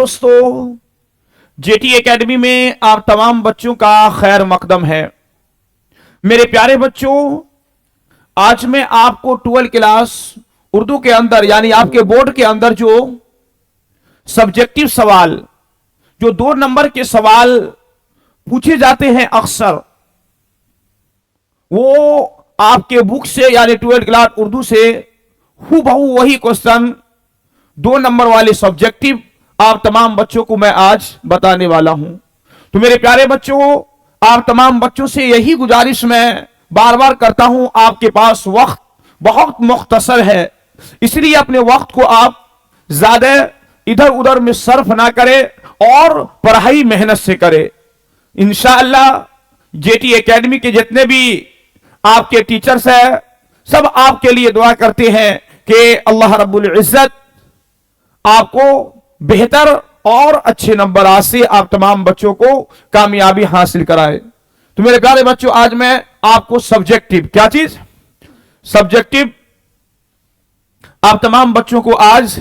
दोस्तों, jetty academy में आप तमाम बच्चों का खैर मकदम है। मेरे प्यारे बच्चों, आज मैं आपको 12 क्लास उर्दू के अंदर यानी आपके बोर्ड के अंदर जो सब्जेक्टिव सवाल, जो 2 नंबर के सवाल पूछे जाते हैं अक्सर, वो आपके बुक से यानी 12 क्लास उर्दू से हूबहू वही क्वेश्चन 2 नंबर वाले सब्जेक्टिव आप तमाम बच्चों को मैं आज बताने वाला हूं। तो मेरे प्यारे बच्चों, आप तमाम बच्चों से यही गुजारिश मैं बार बार करता हूं, आपके पास वक्त बहुत मुख्तसर है, इसलिए अपने वक्त को आप ज्यादा इधर उधर में सर्फ ना करें और पढ़ाई मेहनत से करें। इंशाअल्लाह जेटी एकेडमी के जितने भी आपके टीचर्स हैं, सब आपके लिए दुआ करते हैं कि अल्लाह रब्बुल इज्जत आपको बेहतर और अच्छे नंबर आज से आप तमाम बच्चों को कामयाबी हासिल कराए। तो मेरे प्यारे बच्चों, आज मैं आपको सब्जेक्टिव, क्या चीज सब्जेक्टिव आप तमाम बच्चों को आज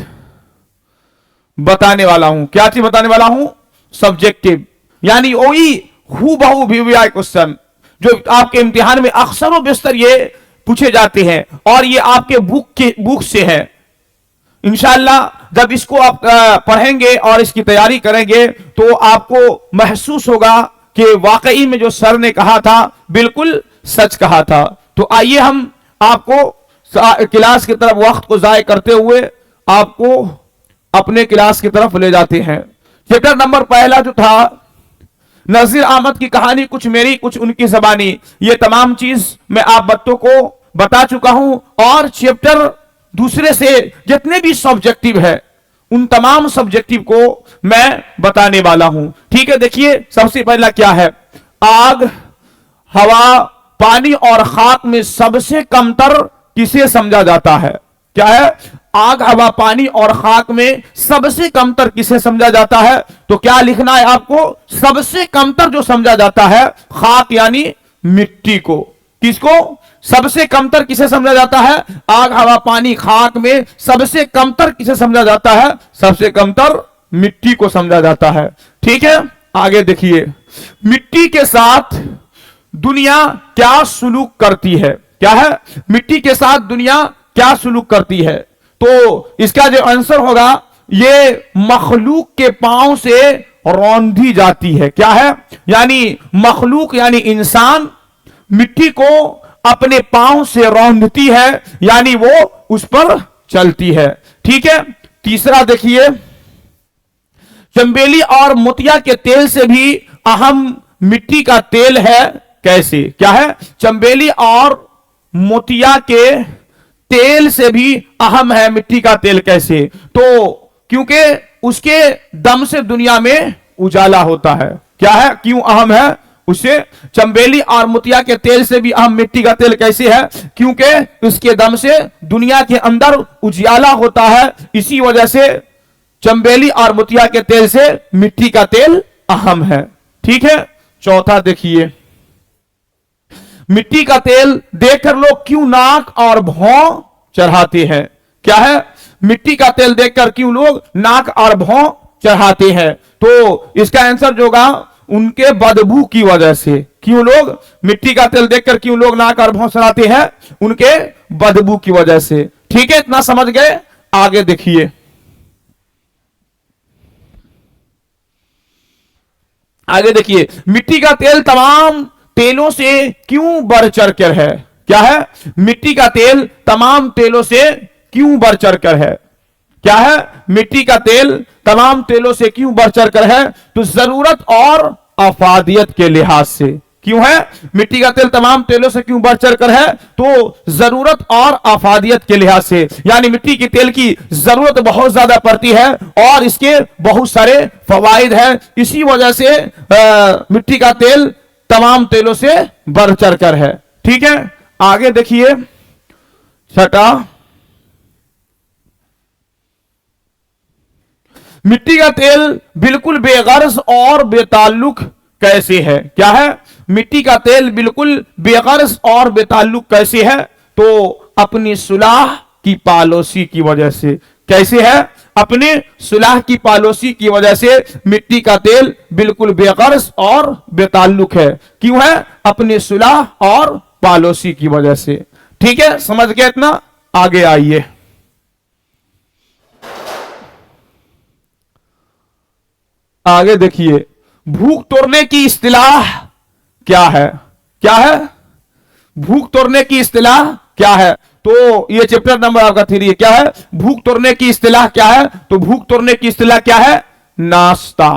बताने वाला हूं। क्या चीज बताने वाला हूं? सब्जेक्टिव, यानी वही हूबहू वीवीआई क्वेश्चन जो आपके इम्तिहान में अक्सर व बेशतर ये पूछे जाते हैं और ये आपके बुक से है। इंशाअल्लाह जब इसको आप पढ़ेंगे और इसकी तैयारी करेंगे तो आपको महसूस होगा कि वाकई में जो सर ने कहा था बिल्कुल सच कहा था। तो आइए हम आपको क्लास की तरफ वक्त को जाय करते हुए आपको अपने क्लास की तरफ ले जाते हैं। चैप्टर नंबर पहला जो था नजीर अहमद की कहानी, कुछ मेरी कुछ उनकी ज़बानी, ये तमाम चीज मैं आप बच्चों को बता चुका हूं और चैप्टर दूसरे से जितने भी सब्जेक्टिव है उन तमाम सब्जेक्टिव को मैं बताने वाला हूं। ठीक है, देखिए सबसे पहला क्या है? आग, हवा, पानी और खाक में सबसे कमतर किसे समझा जाता है? क्या है? आग, हवा, पानी और खाक में सबसे कमतर किसे समझा जाता है? तो क्या लिखना है आपको? सबसे कमतर जो समझा जाता है खाक यानी मिट्टी को। किसको? सबसे कमतर किसे समझा जाता है? आग, हवा, पानी, खाक में सबसे कमतर किसे समझा जाता है? सबसे कमतर मिट्टी को समझा जाता है। ठीक है, आगे देखिए, मिट्टी के साथ दुनिया क्या सुलूक करती है? क्या है? मिट्टी के साथ दुनिया क्या सुलूक करती है? तो इसका जो आंसर होगा, ये मखलूक के पांव से रौंदी जाती है। क्या है? यानी मखलूक यानी इंसान मिट्टी को अपने पांव से रौंदती है, यानी वो उस पर चलती है। ठीक है, तीसरा देखिए, चंबेली और मोतिया के तेल से भी अहम मिट्टी का तेल है कैसे? क्या है? चंबेली और मोतिया के तेल से भी अहम है मिट्टी का तेल कैसे? तो क्योंकि उसके दम से दुनिया में उजाला होता है। क्या है? क्यों अहम है? उससे चंबेली और मोतिया के तेल से भी अहम मिट्टी का तेल कैसे है? क्योंकि उसके दम से दुनिया के अंदर उजाला होता है, इसी वजह से चंबेली और मोतिया के तेल से मिट्टी का तेल अहम है। ठीक है, चौथा देखिए, मिट्टी का तेल देखकर लोग क्यों नाक और भौं चढ़ाते हैं? क्या है? मिट्टी का तेल देखकर क्यों लोग नाक और भौं चढ़ाते हैं? तो इसका आंसर जो होगा, उनके बदबू की वजह से। क्यों लोग मिट्टी का तेल देखकर क्यों लोग नाक और भौं चढ़ाते हैं? उनके बदबू की वजह से। ठीक है, इतना समझ गए? आगे देखिए, आगे देखिए, मिट्टी का तेल तमाम तेलों से क्यों बढ़ चढ़ कर है? क्या है? मिट्टी का तेल तमाम तेलों से क्यों बढ़ चढ़ कर है? क्या है? मिट्टी का तेल तमाम तेलों से क्यों बढ़ चढ़ कर है? तो जरूरत और अफादियत के लिहाज से। क्यों है? मिट्टी का तेल तमाम तेलों से क्यों बढ़ चढ़ कर है? तो जरूरत और अफादियत के लिहाज से, यानी मिट्टी के तेल की जरूरत बहुत ज्यादा पड़ती है और इसके बहुत सारे फवाइद हैं, इसी वजह से मिट्टी का तेल तमाम तेलों से बढ़ चढ़ कर है। ठीक है, आगे देखिए, छठा, मिट्टी का तेल बिल्कुल बेगर्ज और बेताल्लुक कैसे है? क्या है? मिट्टी का तेल बिल्कुल बेगर्ज और बेताल्लुक कैसे है? तो अपनी सुलाह की पॉलिसी की वजह से। कैसे है? अपने सुलह की पॉलिसी की वजह से मिट्टी का तेल बिल्कुल बेगर्ज और बेताल्लुक है। क्यों है? अपने सुलह और पॉलिसी की वजह से। ठीक है, समझ गए इतना? आगे आइए। आगे देखिए, भूख तोड़ने की इस्तिलाह क्या है? क्या है? भूख तोड़ने की इस्तिलाह क्या है? तो ये चैप्टर नंबर आपका 3 है। क्या है? भूख तोड़ने की इस्तिलाह क्या है? तो भूख तोड़ने की इस्तिलाह क्या है? नाश्ता।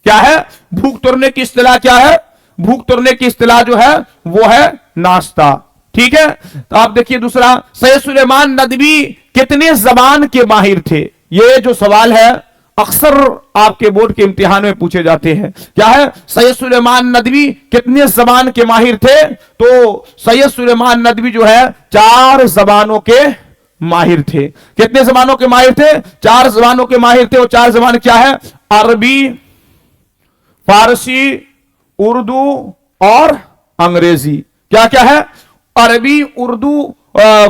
क्या है? भूख तोड़ने की इस्तिलाह क्या है? भूख तोड़ने की इस्तिलाह जो है वो है नाश्ता। ठीक है, तो आप देखिए दूसरा, सैयद सुलेमान नदवी कितने जबान के माहिर थे? ये जो सवाल है अक्सर आपके बोर्ड के इम्तिहान में पूछे जाते हैं। क्या है? सैयद सुलेमान नदवी कितने जबान के माहिर थे? तो सैयद सुलेमान नदवी जो है 4 जबानों के माहिर थे। कितने जबानों के माहिर थे? 4 जबानों के माहिर थे। और 4 जबान क्या है? अरबी, फारसी, उर्दू और अंग्रेजी। क्या क्या है? अरबी, उर्दू,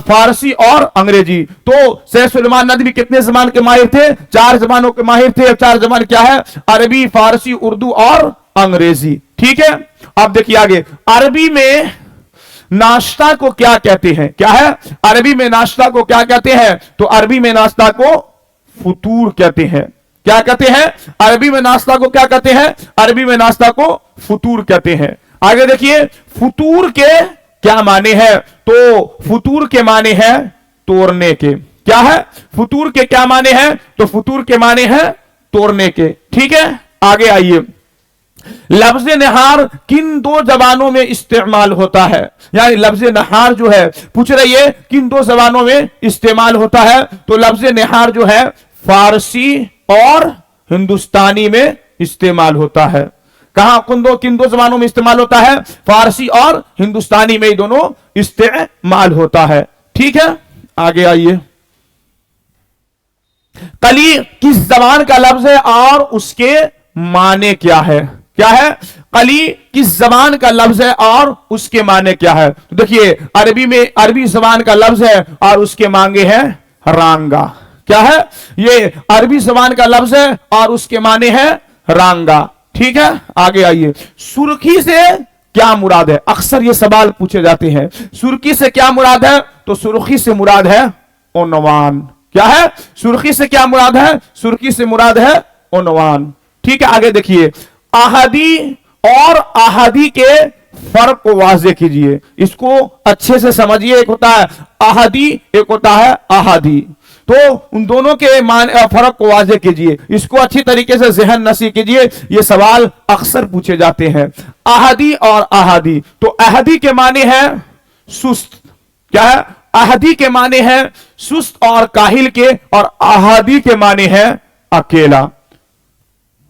फारसी और अंग्रेजी। तो सैयद सुलेमान नदवी कितने जबान के माहिर थे? 4 जबानों के माहिर थे। 4 जबान क्या है? अरबी, फारसी, उर्दू और अंग्रेजी। ठीक है, अब देखिए आगे, अरबी में नाश्ता को क्या कहते हैं? क्या है? अरबी में नाश्ता को क्या कहते हैं? तो अरबी में नाश्ता को फुतूर कहते हैं। क्या कहते हैं? अरबी में नाश्ता को क्या कहते हैं? अरबी में नाश्ता को फुतूर कहते हैं। आगे देखिए, फुतूर के क्या माने हैं? तो फुतूर के माने हैं तोड़ने के। क्या है? फुतूर के क्या माने हैं? तो फुतूर के माने हैं तोड़ने के। ठीक है, आगे आइए, लफ्ज नहार किन 2 जबानों में इस्तेमाल होता है? यानी लफ्ज नहार जो है, पूछ रही है किन 2 जबानों में इस्तेमाल होता है? तो लफ्ज नहार जो है फारसी और हिंदुस्तानी में इस्तेमाल होता है। कहां किन दो जबानों में इस्तेमाल होता है? फारसी और हिंदुस्तानी में दोनों इस्तेमाल होता है। ठीक है, आगे आइए, कली किस जबान का लफ्ज है और उसके माने क्या है? क्या है? कली किस जबान का लफ्ज है और उसके माने क्या है? तो देखिए, अरबी में अरबी जबान का लफ्ज है और उसके मांगे हैं रांगा। क्या है? ये अरबी जबान का लफ्ज है और उसके माने हैं रांगा। ठीक है, आगे आइए, सुर्खी से क्या मुराद है? अक्सर ये सवाल पूछे जाते हैं, सुर्खी से क्या मुराद है? तो सुर्खी से मुराद है उन्वान। क्या है? सुर्खी से क्या मुराद है? सुर्खी से मुराद है उन्वान। ठीक है, आगे देखिए, अहदी और अहदी के फर्क को वाज़ेह कीजिए, इसको अच्छे से समझिए। एक होता है अहदी, एक होता है अहदी। तो उन दोनों के फर्क को वाज़ेह कीजिए, इसको अच्छी तरीके से ज़हन नशीं कीजिए। ये सवाल अक्सर पूछे जाते हैं, अहदी और अहदी। तो अहदी के माने हैं सुस्त। क्या है? अहदी के माने हैं सुस्त और काहिल के, और अहदी के माने हैं अकेला।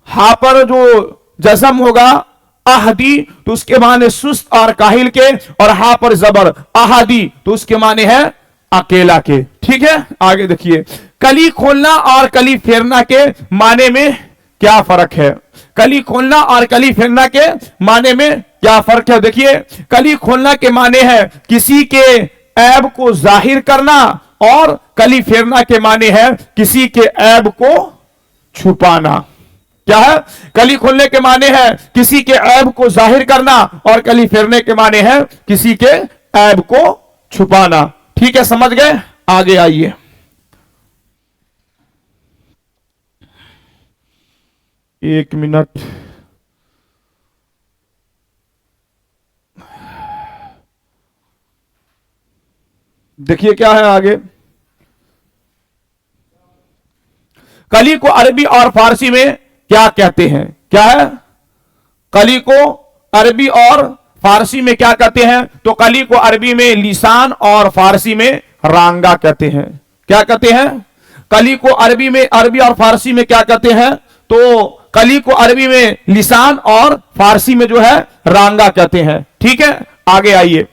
हा पर जो जज़म होगा अहदी, तो उसके माने सुस्त और काहिल के, और हा पर जबर अहदी, तो उसके माने हैं अकेला के। ठीक है, आगे देखिए, कली खोलना और कली फेरना के माने में क्या फर्क है? कली खोलना और कली फेरना के माने में क्या फर्क है? देखिए, कली खोलना के माने है किसी के ऐब को जाहिर करना, और कली फेरना के माने है किसी के ऐब को छुपाना। क्या है? कली खोलने के माने है किसी के ऐब को जाहिर करना, और कली फेरने के माने है किसी के ऐब को छुपाना। ठीक है, समझ गए? आगे आइए, एक मिनट, देखिए क्या है आगे, कली को अरबी और फारसी में क्या कहते हैं? क्या है? कली को अरबी और फारसी में क्या कहते हैं? तो कली को अरबी में लिसान और फारसी में रांगा कहते हैं। क्या कहते हैं? कली को अरबी में, अरबी और फारसी में क्या कहते हैं? तो कली को अरबी में लिसान और फारसी में जो है रांगा कहते हैं। ठीक है, आगे आइए,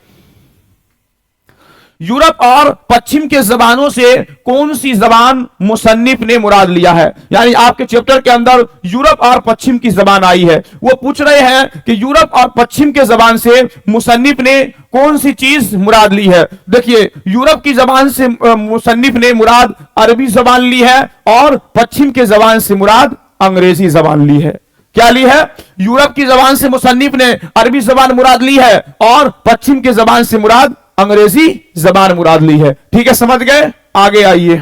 यूरोप और पश्चिम के जबानों से कौन सी जबान मुसन्निफ ने मुराद लिया है? यानी आपके चैप्टर के अंदर यूरोप और पश्चिम की जबान आई है, वो पूछ रहे हैं कि यूरोप और पश्चिम के जबान से मुसन्निफ ने कौन सी चीज मुराद ली है। देखिए, यूरोप की जबान से मुसन्निफ ने मुराद अरबी जबान ली है और पश्चिम के जबान से मुराद अंग्रेजी जबान ली है। क्या ली है? यूरोप की जबान से मुसन्निफ ने अरबी जबान मुराद ली है और पश्चिम के जबान से मुराद अंग्रेजी जबान मुराद ली है। ठीक है, समझ गए? आगे आइए,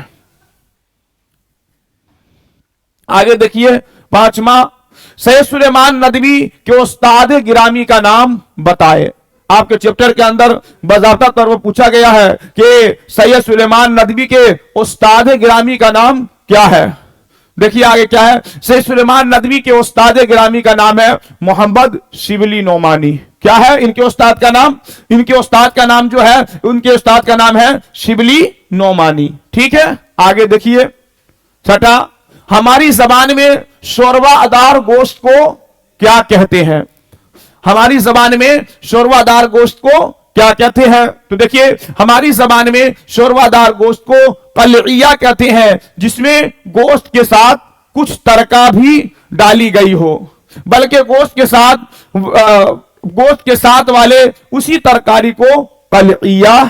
आगे देखिए। पांचवा, सैयद सुलेमान नदवी के उस्ताद गिरामी का नाम बताए। आपके चैप्टर के अंदर बाज़ाब्ता तौर पर पूछा गया है कि सैयद सुलेमान नदवी के उस्ताद गिरामी का नाम क्या है। देखिए आगे क्या है। सैयद सुलेमान नदवी के उस्ताद गिरामी का नाम है मोहम्मद शिबली नोमानी। क्या है इनके उस्ताद का नाम? इनके उस्ताद का नाम जो है, उनके उस्ताद का नाम है शिबली नोमानी। ठीक है, आगे देखिए। छठा, हमारी जबान में शोरबादार गोश्त को क्या कहते हैं? हमारी जबान में शोरबादार गोश्त को क्या कहते हैं? तो देखिए, हमारी जबान में शोरबादार गोश्त को कलइया कहते हैं, जिसमें गोश्त के साथ कुछ तरका भी डाली गई हो, बल्कि गोश्त के साथ वाले उसी तरकारी को कलइया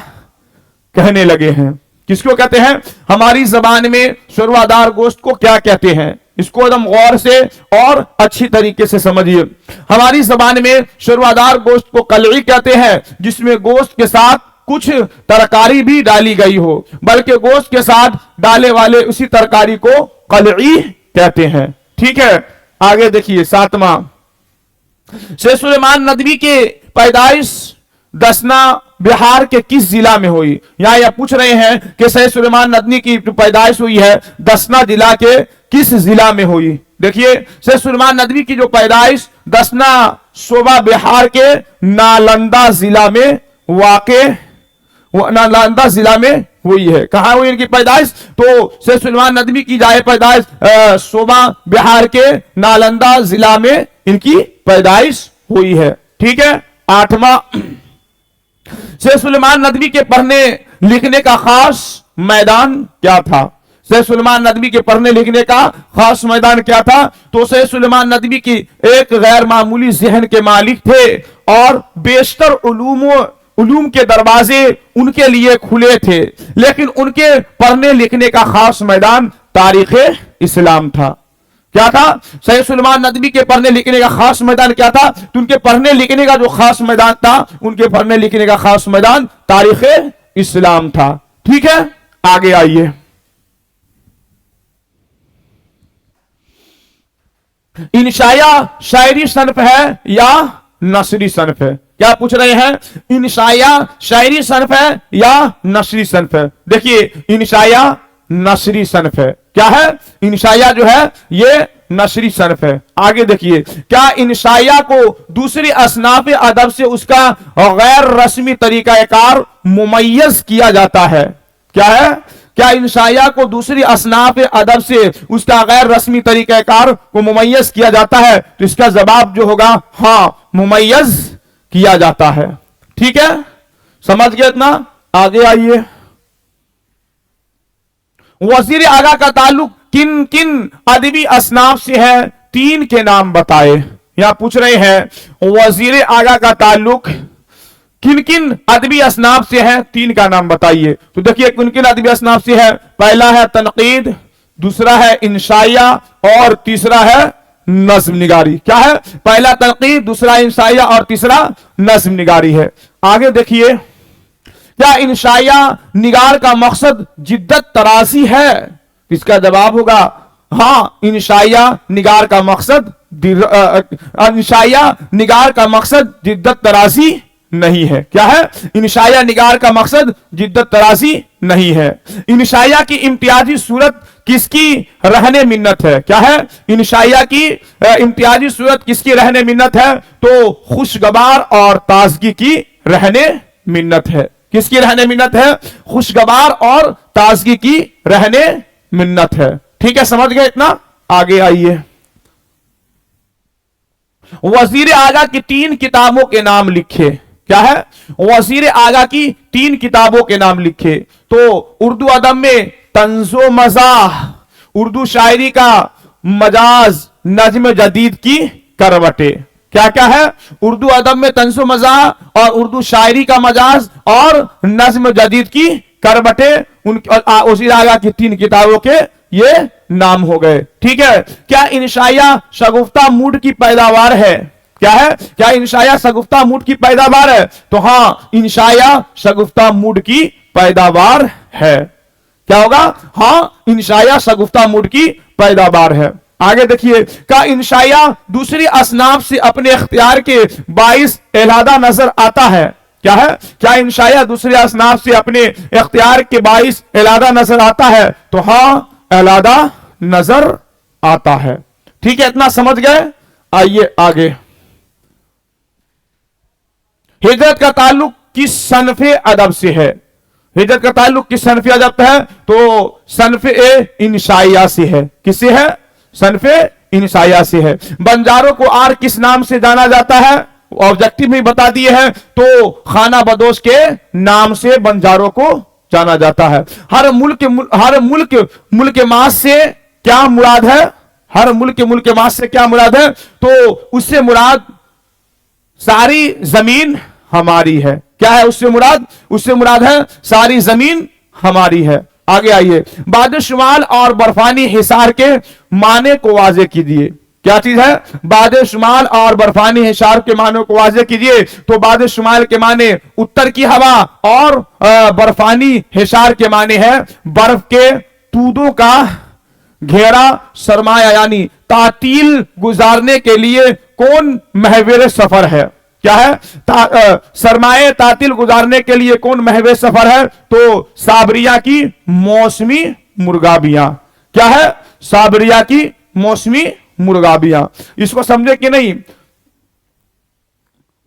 कहने लगे हैं। किसको कहते हैं? हमारी जबान में शोरबादार गोश्त को क्या कहते हैं? इसको एकदम गौर से और अच्छी तरीके से समझिए। हमारी जबान में शोरबादार गोश्त को कलई कहते हैं, जिसमें गोश्त के साथ कुछ तरकारी भी डाली गई हो, बल्कि गोश्त के साथ डाले वाले उसी तरकारी को कलई कहते हैं। ठीक है, आगे देखिए। सातवां, सैयद सुलेमान नदवी के पैदाइश दसना बिहार के किस जिला में हुई? यहां यह पूछ रहे हैं कि सैयद सुलेमान नदवी की पैदाइश हुई है दसना जिला के किस जिला में हुई? देखिए, सैयद सुलेमान नदवी की जो पैदाइश दसना सूबा बिहार के नालंदा जिला में नालंदा जिला में हुई है। कहां हुई इनकी पैदाइश? तो सैयद सुलेमान नदवी की जाए पैदाइश सूबा बिहार के नालंदा जिला में इनकी पैदाइश हुई है। ठीक है, आठवां, सैयद सुलेमान नदवी के पढ़ने लिखने का खास मैदान क्या था? सैयद सुलेमान नदवी के पढ़ने लिखने का खास मैदान क्या था? तो सैयद सुलेमान नदवी की एक गैर मामूली ज़हन के मालिक थे और बेशतर उलूम के दरवाजे उनके लिए खुले थे, लेकिन उनके पढ़ने लिखने का खास मैदान तारीख इस्लाम था। क्या था? सैयद सुलेमान नदवी के पढ़ने लिखने का खास मैदान क्या था? तो उनके पढ़ने लिखने का जो खास मैदान था, उनके पढ़ने लिखने का खास मैदान तारीख इस्लाम था। ठीक है, आगे आइए। इंशाया शायरी सनफ है या नसरी सनफ है? क्या पूछ रहे हैं? इंशाया शायरी सनफ है या नसरी सनफ है? देखिए, इंशाया नसरी सनफ है। क्या है? इंशाया जो है ये नसरी सनफ है। आगे देखिए, क्या इंशाया को दूसरी असनाफ अदब से उसका गैर रस्मी तरीकाकार मुमय्यज किया जाता है? क्या है? क्या इंशाया को दूसरी असनाफ अदब से उसका गैर रस्मी तरीकाकार को मुमय्यज किया जाता है? तो इसका जवाब जो होगा हाँ, मुमय्यज किया जाता है। ठीक है, समझ गए इतना? आगे आइए। वजीर आगा का ताल्लुक किन किन अदबी असनाफ से है? तीन के नाम बताए। यहां पूछ रहे हैं वजीर आगा का ताल्लुक किन किन अदबी असनाफ से है? तीन का नाम बताइए। तो देखिए, किन किन अदबी असनाफ से है? पहला है तनकीद, दूसरा है इंशाया और तीसरा है नज्म निगारी। क्या है? पहला तनकीद, दूसरा इंशाया और तीसरा नज्म निगारी है। आगे देखिए, क्या इंशाया निगार का मकसद जिद्दत तरासी है? इसका जवाब होगा हाँ, इंशाया निगार का मकसद इंशाया निगार का मकसद जिद्दत तरासी नहीं है। क्या है? इंशाया निगार का मकसद जिद्दत तरासी नहीं है। इंशाया की इम्तियाजी सूरत किसकी रहने मिन्नत है? क्या है? इंशाया की इम्तियाजी सूरत किसकी रहने मिन्नत है? तो खुशगवार और ताजगी की रहने मिन्नत है। किसकी रहने मिन्नत है? खुशगवार और ताजगी की रहने मिन्नत है। ठीक है, समझ गए इतना? आगे आइए। वजीर आगा की तीन किताबों के नाम लिखे। क्या है, वजीर आगा की 3 किताबों के नाम लिखे। तो उर्दू अदब में तंजो मजाह, उर्दू शायरी का मजाज, नज्म जदीद की करवटे। क्या क्या है, उर्दू अदब में तंजो मजाह और उर्दू शायरी का मजाज और नज्म जदीद की करवटे, वजीर आगा की 3 किताबों के ये नाम हो गए। ठीक है। क्या इंशाया शगुफ्ता मूड की पैदावार है? क्या है, क्या इंशाया शगुफ्ता मूड की पैदावार है? तो हां, इंशाया शगुफ्ता मूड की पैदावार है। क्या होगा, हां, इंशाया शगुफ्ता मूड की पैदावार है। आगे देखिए, क्या इंशाया दूसरी असनाफ से अपने इख्तियार के बाइस अलहदा नजर आता है? क्या है, क्या इंशाया दूसरे असनाफ से अपने इख्तियार के बाइस अलहदा नजर आता है? तो हां, अलहदा नजर आता है। ठीक है, इतना समझ गए। आइए आगे, हिजरत का ताल्लुक किस सनफे अदब से है? हिजरत का ताल्लुक किस सनफे अदब है? तो सनफे इंशाया से है। किससे है? सनफे इंशाया से है। बंजारों को और किस नाम से जाना जाता है? ऑब्जेक्टिव में बता दिए हैं। तो खाना बदोश के नाम से बंजारों को जाना जाता है। हर मुल्क मास से क्या मुराद है? हर मुल्क मास से क्या मुराद है? तो उससे मुराद सारी जमीन हमारी है। क्या है उससे मुराद? उससे मुराद है सारी जमीन हमारी है। आगे आइए, बाद शुमाल और बर्फानी हिसार के माने को वाजे कीजिए। क्या चीज है? बाद शुमाल और बर्फानी हिसार के माने को वाजे कीजिए। तो बाद शुमाल के माने उत्तर की हवा और बर्फानी हिसार के माने है बर्फ के तूदों का घेरा सरमाया, यानी तातील गुजारने के लिए कौन महवेर सफर है? क्या है? सरमाए तातील गुजारने के लिए कौन महवे सफर है? तो साबरिया की मौसमी मुर्गाबियां। क्या है? साबरिया की मौसमी मुर्गाबियां। इसको समझे कि नहीं?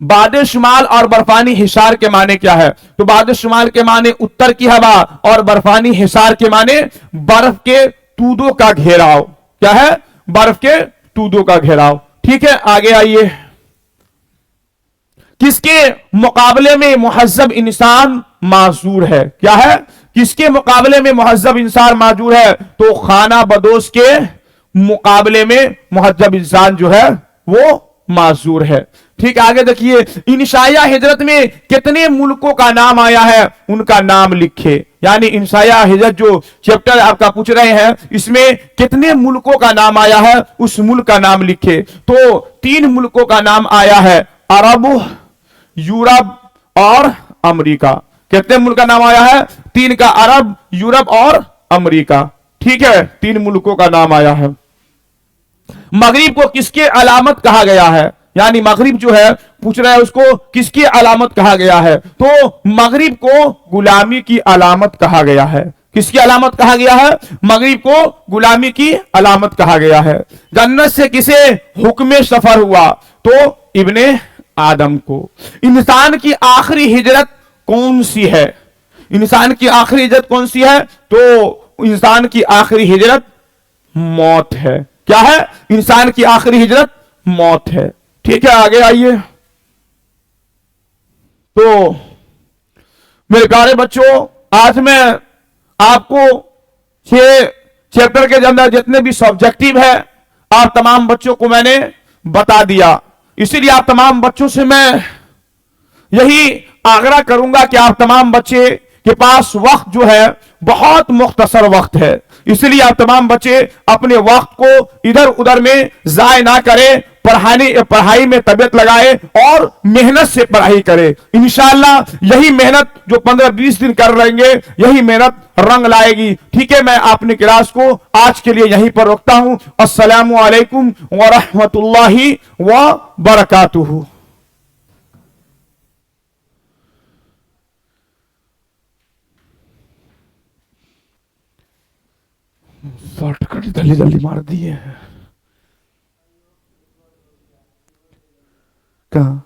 बाद शुमाल और बर्फानी हिसार के माने क्या है? तो बाद शुमाल के माने उत्तर की हवा और बर्फानी हिसार के माने बर्फ के तूदों का घेराव। क्या है? बर्फ के तूदों का घेराव। ठीक है, आगे आइए, किसके मुकाबले में मुहज्जब इंसान माजूर है? क्या है? किसके मुकाबले में मुहज्जब इंसान माजूर है? तो खाना बदोश के मुकाबले में मुहज्जब इंसान जो है वो माजूर है। ठीक है, आगे देखिए, इंशाया हिजरत में कितने मुल्कों का नाम आया है? उनका नाम लिखे। यानी इंशाया हिजरत जो चैप्टर आपका पूछ रहे हैं, इसमें कितने मुल्कों का नाम आया है, उस मुल्क का नाम लिखे। तो 3 मुल्कों का नाम आया है, अरब, यूरोप और अमेरिका। कितने मुल्क का नाम आया है? 3 का, अरब, यूरोप और अमेरिका। ठीक है, 3 मुल्कों का नाम आया है। मगरिब को किसकी अलामत कहा गया है? यानी मगरिब जो है पूछ रहा है उसको किसकी अलामत कहा गया है? तो मगरिब को गुलामी की अलामत कहा गया है। किसकी अलामत कहा गया है? मगरिब को गुलामी की अलामत कहा गया है। जन्नत से किसे हुक्म सफर हुआ? तो इब्ने आदम को। इंसान की आखिरी हिजरत कौन सी है? इंसान की आखिरी हिजरत कौन सी है? तो इंसान की आखिरी हिजरत मौत है। क्या है? इंसान की आखिरी हिजरत मौत है। ठीक है, आगे आइए। तो मेरे प्यारे बच्चों, आज मैं आपको 6 चैप्टर के अंदर जितने भी सब्जेक्टिव है आप तमाम बच्चों को मैंने बता दिया। इसीलिए आप तमाम बच्चों से मैं यही आग्रह करूंगा कि आप तमाम बच्चे के पास वक्त जो है बहुत मुख्तसर वक्त है, इसलिए आप तमाम बच्चे अपने वक्त को इधर उधर में जाय ना करें, पढ़ाई में तबियत लगाए और मेहनत से पढ़ाई करें। इंशाअल्लाह यही मेहनत जो 15-20 दिन कर रहेंगे, यही मेहनत रंग लाएगी। ठीक है, मैं अपने क्लास को आज के लिए यहीं पर रोकता हूं। अस्सलामु अलैकुम व रहमतुल्लाहि व बरकातुहू। शॉर्टकट जल्दी जल्दी मार दिए। कहाँ?